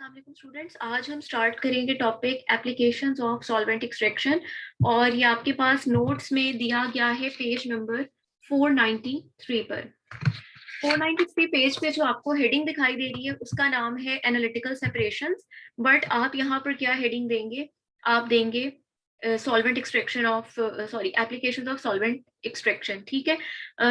अस्सलाम वालेकुम स्टूडेंट्स। आज हम स्टार्ट करेंगे topic applications of solvent extraction और ये आपके पास नोट्स में दिया गया है पेज नंबर 493 पर। 493 पेज पे जो आपको हेडिंग दिखाई दे रही है उसका नाम है एनालिटिकल सेपरेशंस, बट आप यहाँ पर क्या हेडिंग देंगे? आप देंगे solvent extraction of applications of solvent extraction. ठीक है,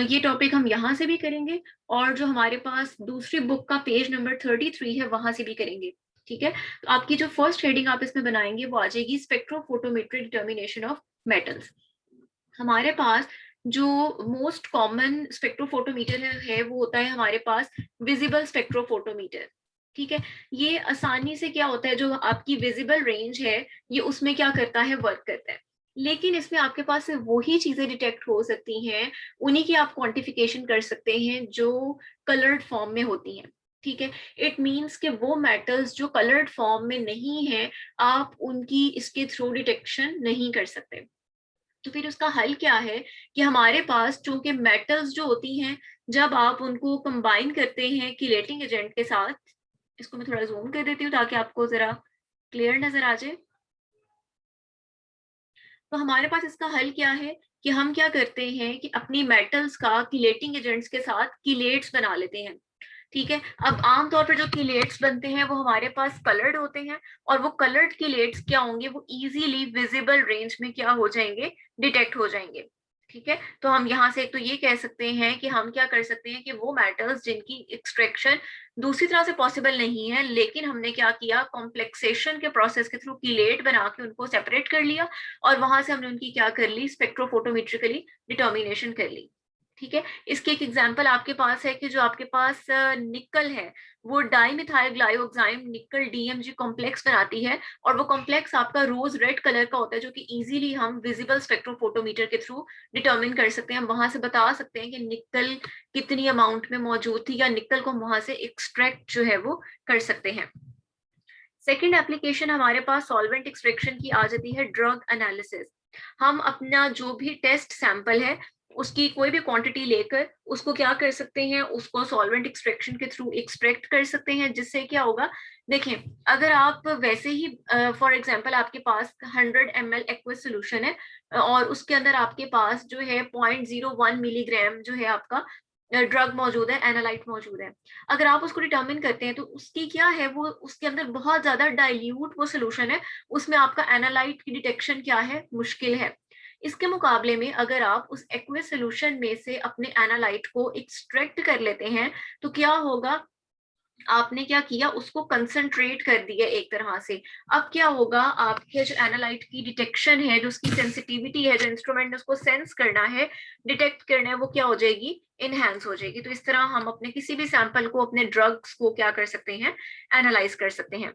ये टॉपिक हम यहाँ से भी करेंगे और जो हमारे पास दूसरी बुक का पेज नंबर 33 है वहां से भी करेंगे। ठीक है, तो आपकी जो फर्स्ट हेडिंग आप इसमें बनाएंगे वो आ जाएगी स्पेक्ट्रोफोटोमेट्रिक डिटर्मिनेशन ऑफ मेटल्स। हमारे पास जो मोस्ट कॉमन स्पेक्ट्रोफोटोमीटर है वो होता है हमारे पास विजिबल स्पेक्ट्रोफोटोमीटर। ठीक है, ये आसानी से क्या होता है, जो आपकी विजिबल रेंज है ये उसमें क्या करता है, वर्क करता है। लेकिन इसमें आपके पास सिर्फ वही चीजें डिटेक्ट हो सकती हैं, उन्हीं की आप क्वांटिफिकेशन कर सकते हैं जो कलर्ड फॉर्म में होती हैं। ठीक है, इट मींस कि वो मेटल्स जो कलर्ड फॉर्म में नहीं है आप उनकी इसके थ्रू डिटेक्शन नहीं कर सकते। तो फिर उसका हल क्या है कि हमारे पास चूंकि मेटल्स जो होती हैं जब आप उनको कंबाइन करते हैं किलेटिंग एजेंट के साथ, इसको मैं थोड़ा जूम कर देती हूँ ताकि आपको जरा क्लियर नजर आ जाए। तो हमारे पास इसका हल क्या है कि हम क्या करते हैं कि अपनी मेटल्स का किलेटिंग एजेंट्स के साथ किलेट्स बना लेते हैं। ठीक है, अब आमतौर पर जो किलेट्स बनते हैं वो हमारे पास कलर्ड होते हैं और वो कलर्ड किलेट्स क्या होंगे, वो इजीली विजिबल रेंज में क्या हो जाएंगे, डिटेक्ट हो जाएंगे। ठीक है, तो हम यहाँ से एक तो ये कह सकते हैं कि हम क्या कर सकते हैं कि वो मेटल्स जिनकी एक्सट्रैक्शन दूसरी तरह से पॉसिबल नहीं है, लेकिन हमने क्या किया, कॉम्प्लेक्सेशन के प्रोसेस के थ्रू किलेट बना के उनको सेपरेट कर लिया और वहां से हमने उनकी क्या कर ली, स्पेक्ट्रोफोटोमेट्रिकली डिटर्मिनेशन कर ली। ठीक है, इसके एक एग्जांपल आपके पास है कि जो आपके पास निकल है वो डाइमिथाइल ग्लाइयोक्साइम निकल डीएमजी कॉम्प्लेक्स बनाती है और वो कॉम्प्लेक्स आपका रोज रेड कलर का होता है जो कि इजीली हम विजिबल स्पेक्ट्रोफोटोमीटर के थ्रू डिटर्मिन कर सकते हैं। हम वहां से बता सकते हैं कि निकल कितनी अमाउंट में मौजूद थी या निकल को हम वहां से एक्सट्रैक्ट जो है वो कर सकते हैं। सेकेंड एप्लीकेशन हमारे पास सॉल्वेंट एक्सट्रैक्शन की आ जाती है ड्रग एनालिसिस। हम अपना जो भी टेस्ट सैंपल है उसकी कोई भी क्वांटिटी लेकर उसको क्या कर सकते हैं, उसको सॉल्वेंट एक्सट्रैक्शन के थ्रू एक्सट्रैक्ट कर सकते हैं, जिससे क्या होगा, देखें, अगर आप वैसे ही फॉर एग्जांपल आपके पास 100 ml एक्वस सोल्यूशन है और उसके अंदर आपके पास जो है 0.01 मिलीग्राम जो है आपका ड्रग मौजूद है, एनालाइट मौजूद है। अगर आप उसको डिटर्मिन करते हैं तो उसकी क्या है, वो उसके अंदर बहुत ज्यादा डाइल्यूट वो सोल्यूशन है, उसमें आपका एनालाइट की डिटेक्शन क्या है, मुश्किल है। इसके मुकाबले में अगर आप उस एक्वस सोल्यूशन में से अपने एनालाइट को एक्सट्रैक्ट कर लेते हैं तो क्या होगा, आपने क्या किया, उसको कंसंट्रेट कर दिया एक तरह से। अब क्या होगा, आपके जो एनालाइट की डिटेक्शन है, जो उसकी सेंसिटिविटी है, जो इंस्ट्रूमेंट उसको सेंस करना है, डिटेक्ट करना है, वो क्या हो जाएगी, इनहेंस हो जाएगी। तो इस तरह हम अपने किसी भी सैंपल को, अपने ड्रग्स को क्या कर सकते हैं, एनालाइज कर सकते हैं।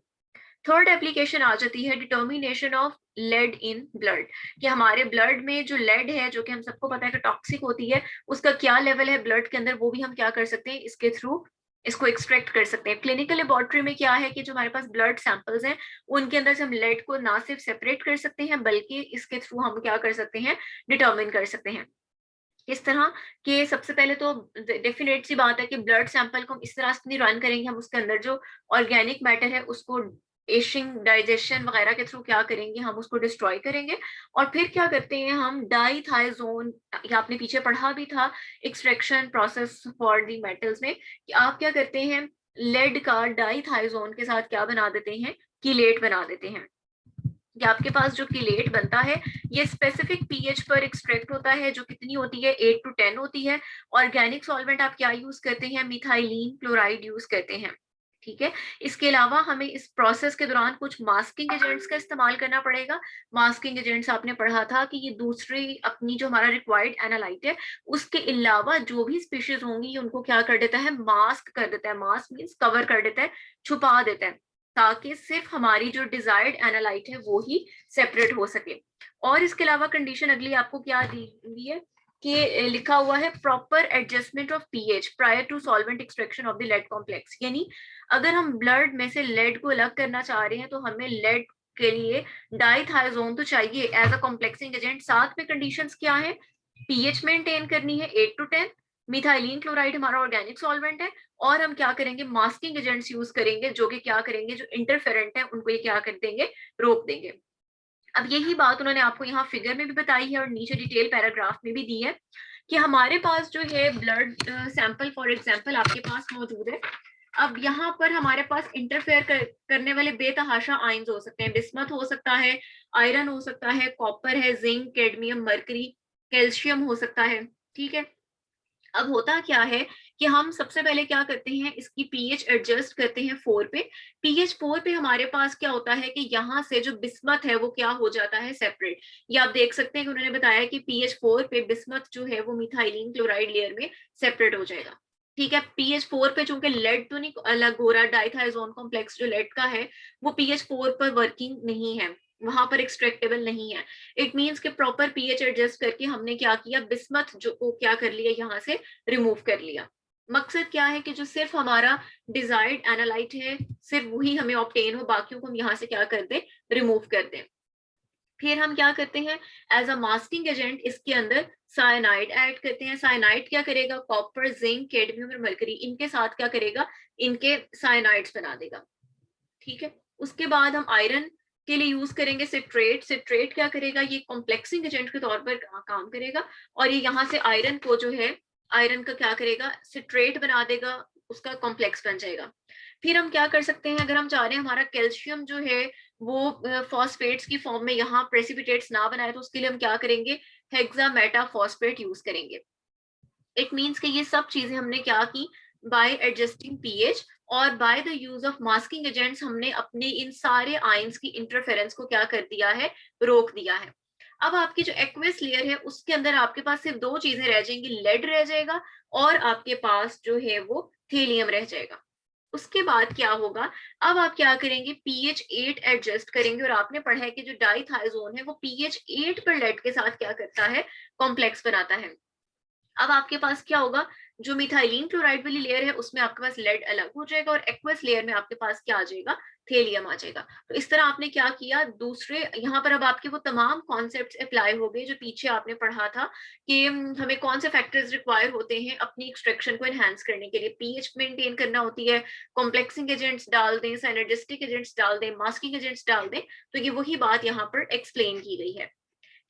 थर्ड एप्लीकेशन आ जाती है determination of lead in blood, कि हमारे ब्लड में जो लेड है, जो कि हम सबको पता है कि टॉक्सिक होती है, उसका क्या लेवल है ब्लड के अंदर, वो भी हम क्या कर सकते हैं, इसके थ्रू इसको एक्सट्रैक्ट कर सकते हैं। क्लिनिकल लेबोरेटरी में क्या है कि जो हमारे पास ब्लड सैंपल्स हैं उनके अंदर से हम लेड को ना सिर्फ सेपरेट कर सकते हैं बल्कि इसके थ्रू हम क्या कर सकते हैं, डिटर्मिन कर सकते हैं। इस तरह के सबसे पहले तो डेफिनेट सी बात है कि ब्लड सैंपल को हम इस तरह से नहीं रन करेंगे, हम उसके अंदर जो ऑर्गेनिक मैटर है उसको एशिंग डाइजेशन वगैरह के थ्रू क्या करेंगे, हम उसको डिस्ट्रॉय करेंगे और फिर क्या करते हैं, हम डाईथाइजोन, या आपने पीछे पढ़ा भी था extraction process for the metals में, कि आप क्या करते हैं, लेड का डाईथाइजोन के साथ क्या बना देते हैं, कीलेट बना देते हैं। कि आपके पास जो किलेट बनता है ये स्पेसिफिक पीएच पर एक्सट्रैक्ट होता है, जो कितनी होती है, 8 to 10 होती है। ऑर्गेनिक सॉल्वेंट आप क्या यूज करते हैं, मिथाइलिन क्लोराइड यूज करते हैं। ठीक है, इसके अलावा हमें इस प्रोसेस के दौरान कुछ मास्किंग एजेंट्स का इस्तेमाल करना पड़ेगा। मास्किंग एजेंट्स आपने पढ़ा था कि ये दूसरी अपनी जो हमारा रिक्वायर्ड एनालाइट है उसके अलावा जो भी स्पीशीज होंगी उनको क्या कर देता है, मास्क कर देता है। मास्क मीन्स कवर कर देता है, छुपा देता है, ताकि सिर्फ हमारी जो डिजायर्ड एनालाइट है वो ही सेपरेट हो सके। और इसके अलावा कंडीशन अगली आपको क्या दी हुई है कि लिखा हुआ है proper adjustment of pH prior to solvent extraction of the lead complex, यानी अगर हम ब्लड में से लेड को अलग करना चाह रहे हैं तो हमें लेड के लिए डाईथाइजोन तो चाहिए एज अ कॉम्प्लेक्सिंग एजेंट। साथ में कंडीशंस क्या है, पीएच मेंटेन करनी है 8 to 10, मिथाइलिन क्लोराइड हमारा ऑर्गेनिक सॉल्वेंट है और हम क्या करेंगे, मास्किंग एजेंट्स यूज करेंगे, जो कि क्या करेंगे, जो इंटरफेरेंट है उनको ये क्या कर देंगे, रोक देंगे। अब यही बात उन्होंने आपको यहाँ फिगर में भी बताई है और नीचे डिटेल पैराग्राफ में भी दी है कि हमारे पास जो है ब्लड सैंपल फॉर एग्जांपल आपके पास मौजूद है। अब यहाँ पर हमारे पास इंटरफेयर करने वाले बेतहाशा आयंस हो सकते हैं, बिस्मथ हो सकता है, आयरन हो सकता है, कॉपर है, जिंक, कैडमियम, मरकरी, कैल्शियम हो सकता है। ठीक है, अब होता क्या है कि हम सबसे पहले क्या करते हैं, इसकी पीएच एडजस्ट करते हैं 4 पे। पीएच 4 पे हमारे पास क्या होता है कि यहाँ से जो बिस्मथ है वो क्या हो जाता है, सेपरेट। ये आप देख सकते हैं कि उन्होंने बताया कि पीएच 4 पे बिस्मथ जो है वो मिथाइलिन क्लोराइड लेयर में सेपरेट हो जाएगा। ठीक है, पीएच 4 पे चूंकि लेड तो नहीं अलग हो रहा, डाइथाइजोन कॉम्प्लेक्स जो लेड का है वो पीएच 4 पर वर्किंग नहीं है, वहां पर एक्सट्रैक्टेबल नहीं है। इट मीन्स के प्रॉपर पीएच एडजस्ट करके हमने क्या किया, बिस्मथ जो को क्या कर लिया, यहाँ से रिमूव कर लिया। मकसद क्या है कि जो सिर्फ हमारा डिजायर्ड एनालाइट है सिर्फ वही हमें ऑब्टेन हो, बाकियों को हम यहाँ से क्या कर दें, रिमूव कर दें। फिर हम क्या करते हैं, एज अ मास्किंग एजेंट इसके अंदर साइनाइड ऐड करते हैं। साइनाइड क्या करेगा, कॉपर, जिंक, कैडमियम और मरकरी इनके साथ क्या करेगा, इनके साइनाइड्स बना देगा। ठीक है, उसके बाद हम आयरन के लिए यूज करेंगे सिट्रेट। सिट्रेट क्या करेगा, ये कॉम्प्लेक्सिंग एजेंट के तौर पर काम करेगा और ये यहाँ से आयरन को जो है, आयरन का क्या करेगा, सिट्रेट बना देगा, उसका कॉम्प्लेक्स बन जाएगा। फिर हम क्या कर सकते हैं, अगर हम चाह रहे हैं हमारा कैल्शियम जो है वो फॉस्फेट्स की फॉर्म में यहाँ प्रेसिपिटेट्स ना बनाए, तो उसके लिए हम क्या करेंगे, हेक्सामेटा फॉस्फेट यूज करेंगे। इट मीन्स कि ये सब चीजें हमने क्या की, बाय एडजस्टिंग पीएच और by the use of masking agents हमने अपने इन सारे आयंस की इंटरफेरेंस को क्या कर दिया है, रोक दिया है। अब आपकी जो एक्वेस लेयर है उसके अंदर आपके पास सिर्फ दो चीजें रह जाएंगी, लेड रह जाएगा और आपके पास जो है वो थेलियम रह जाएगा। उसके बाद क्या होगा, अब आप क्या करेंगे, पीएच 8 एडजस्ट करेंगे और आपने पढ़ा है कि जो डाइथाइजोन है वो पीएच 8 पर लेड के साथ क्या करता है, कॉम्प्लेक्स बनाता है। अब आपके पास क्या होगा, जो मिथाइलिन क्लोराइड वाली लेयर है उसमें आपके पास लेड अलग हो जाएगा और एक्वस लेयर में आपके पास क्या आ जाएगा, थेलियम आ जाएगा। तो इस तरह आपने क्या किया, दूसरे यहाँ पर अब आपके वो तमाम कॉन्सेप्ट्स अप्लाई हो गए जो पीछे आपने पढ़ा था कि हमें कौन से फैक्टर्स रिक्वायर होते हैं अपनी एक्सट्रैक्शन को एनहांस करने के लिए, पीएच मेंटेन करना होती है, कॉम्प्लेक्सिंग एजेंट्स डाल दें, सिनर्जिस्टिक एजेंट्स डाल दें, मास्किंग एजेंट्स डाल दें। तो ये वही बात यहाँ पर एक्सप्लेन की गई है।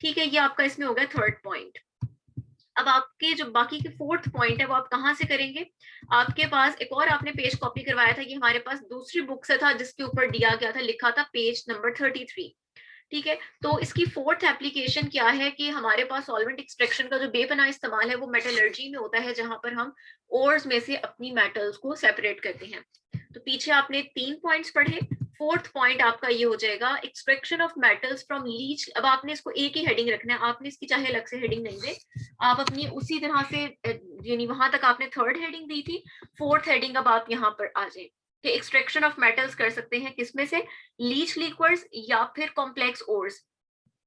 ठीक है, ये आपका इसमें हो गया थर्ड पॉइंट। अब आपके जो बाकी के फोर्थ पॉइंट है वो आप कहाँ से करेंगे, आपके पास एक और आपने पेज कॉपी करवाया था, ये हमारे पास दूसरी बुक से था जिसके ऊपर दिया गया था, लिखा था पेज नंबर 33। ठीक है, तो इसकी फोर्थ एप्लीकेशन क्या है कि हमारे पास सॉल्वेंट एक्सट्रैक्शन का जो बेपनाह इस्तेमाल है वो मेटलर्जी में होता है, जहां पर हम ओर्स में से अपनी मेटल्स को सेपरेट करते हैं। तो पीछे आपने 3 पॉइंट्स पढ़े, फोर्थ पॉइंट आपका ये हो जाएगा, extraction of metals from leach. अब आपने इसको एक ही हेडिंग रखना है, आपने इसकी चाहे अलग से हेडिंग नहीं दे, आप अपनी उसी तरह से यानी वहां तक आपने थर्ड हेडिंग दी थी, फोर्थ हेडिंग अब आप यहाँ पर आ जाए कि एक्सट्रैक्शन ऑफ मेटल्स कर सकते हैं किसमें से, लीच लिक्वर्ड्स या फिर कॉम्प्लेक्स ओर्स।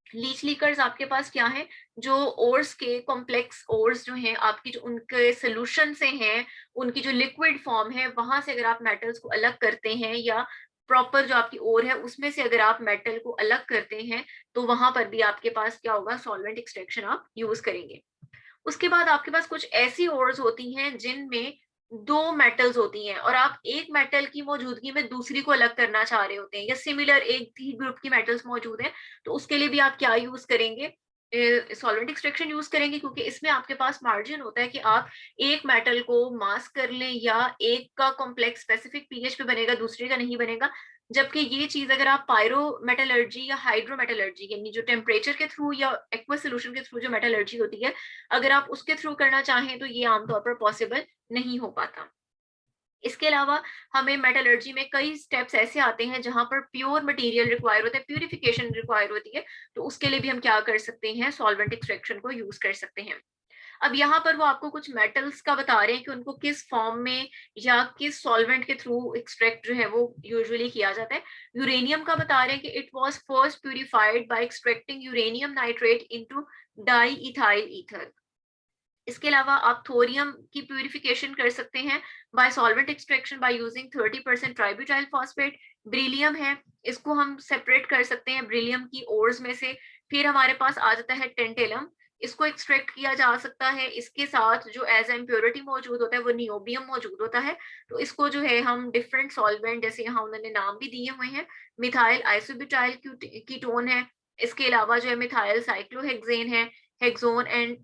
लीच लीकर्स आपके पास क्या है, जो ओर्स के कॉम्प्लेक्स ओर्स जो हैं आपकी, जो उनके सोल्यूशन से हैं, उनकी जो लिक्विड फॉर्म है वहां से अगर आप मेटल्स को अलग करते हैं या प्रॉपर जो आपकी ओर है उसमें से अगर आप मेटल को अलग करते हैं तो वहां पर भी आपके पास क्या होगा, सॉल्वेंट एक्सट्रैक्शन आप यूज करेंगे। उसके बाद आपके पास कुछ ऐसी ओर्स होती हैं जिनमें दो मेटल्स होती हैं और आप एक मेटल की मौजूदगी में दूसरी को अलग करना चाह रहे होते हैं, या सिमिलर एक ही ग्रुप की मेटल्स मौजूद हैं, तो उसके लिए भी आप क्या यूज करेंगे, सॉल्वेंट एक्सट्रैक्शन यूज करेंगे, क्योंकि इसमें आपके पास मार्जिन होता है कि आप एक मेटल को मास्क कर लें या एक का कॉम्प्लेक्स स्पेसिफिक पीएच पे बनेगा, दूसरे का नहीं बनेगा। जबकि ये चीज अगर आप पायरो मेटलर्जी या हाइड्रो मेटलर्जी यानी जो टेम्परेचर के थ्रू या एक्वस सोल्यूशन के थ्रू जो मेटलर्जी होती है, अगर आप उसके थ्रू करना चाहें तो ये आमतौर पर पॉसिबल नहीं हो पाता। इसके अलावा हमें मेटलर्जी में कई स्टेप्स ऐसे आते हैं जहां पर प्योर मटेरियल रिक्वायर होता है, प्यूरिफिकेशन रिक्वायर होती है, तो उसके लिए भी हम क्या कर सकते हैं, सॉल्वेंट एक्सट्रैक्शन को यूज कर सकते हैं। अब यहाँ पर वो आपको कुछ मेटल्स का बता रहे हैं कि उनको किस फॉर्म में या किस सॉल्वेंट के थ्रू एक्सट्रैक्ट जो है वो यूजुअली किया जाता है। यूरेनियम का बता रहे हैं कि it was first purified by extracting uranium nitrate into diethyl ether. इसके अलावा आप थोरियम की प्यूरिफिकेशन कर सकते हैं by solvent extraction by using 30% tributyl phosphate. Beryllium है, इसको हम सेपरेट कर सकते हैं ब्रिलियम की ओर्स में से। फिर हमारे पास आ जाता है टेंटेलम, इसको एक्सट्रैक्ट किया जा सकता है। इसके साथ जो एज इम्प्योरिटी मौजूद होता है वो नियोबियम मौजूद होता है। तो इसको जो है हम डिफरेंट सॉल्वेंट, जैसे यहाँ उन्होंने नाम भी दिए हुए हैं, मिथाइल आइसोब्यूटाइल कीटोन है, इसके अलावा जो है मिथाइल साइक्लोहेक्सेन है, हेक्सोन एंड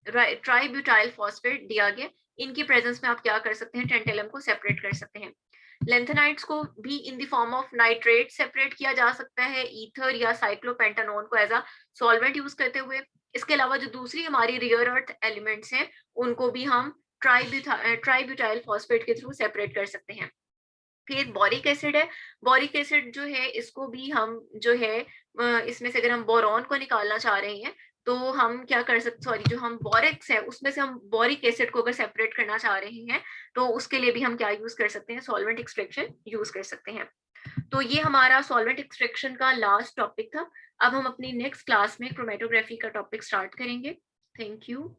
ट्राइब्यूटाइल फॉस्फेट दिया गया। इनकी प्रेजेंस में आप क्या कर सकते हैं, टेंटेलम को सेपरेट कर सकते हैं। लेंथेनाइड्स को भी in the form of nitrate separate किया जा सकता है, ईथर या साइक्लोपेंटानोन को एज अ सॉल्वेंट यूज करते हुए। इसके अलावा जो दूसरी हमारी रियर अर्थ एलिमेंट्स हैं उनको भी हम ट्राइब्यूटाइल फॉस्फेट के थ्रू सेपरेट कर सकते हैं। फिर बोरिक एसिड है, बोरिक एसिड जो है इसको भी हम जो है इसमें से अगर हम बोरॉन को निकालना चाह रहे हैं तो हम क्या कर सकते, सॉरी, जो हम बोरिक्स है उसमें से हम बोरिक एसिड को अगर सेपरेट करना चाह रहे हैं तो उसके लिए भी हम क्या यूज कर सकते हैं, सॉल्वेंट एक्सट्रैक्शन यूज कर सकते हैं। तो ये हमारा सॉल्वेंट एक्सट्रैक्शन का लास्ट टॉपिक था। अब हम अपनी नेक्स्ट क्लास में क्रोमेटोग्राफी का टॉपिक स्टार्ट करेंगे। Thank you.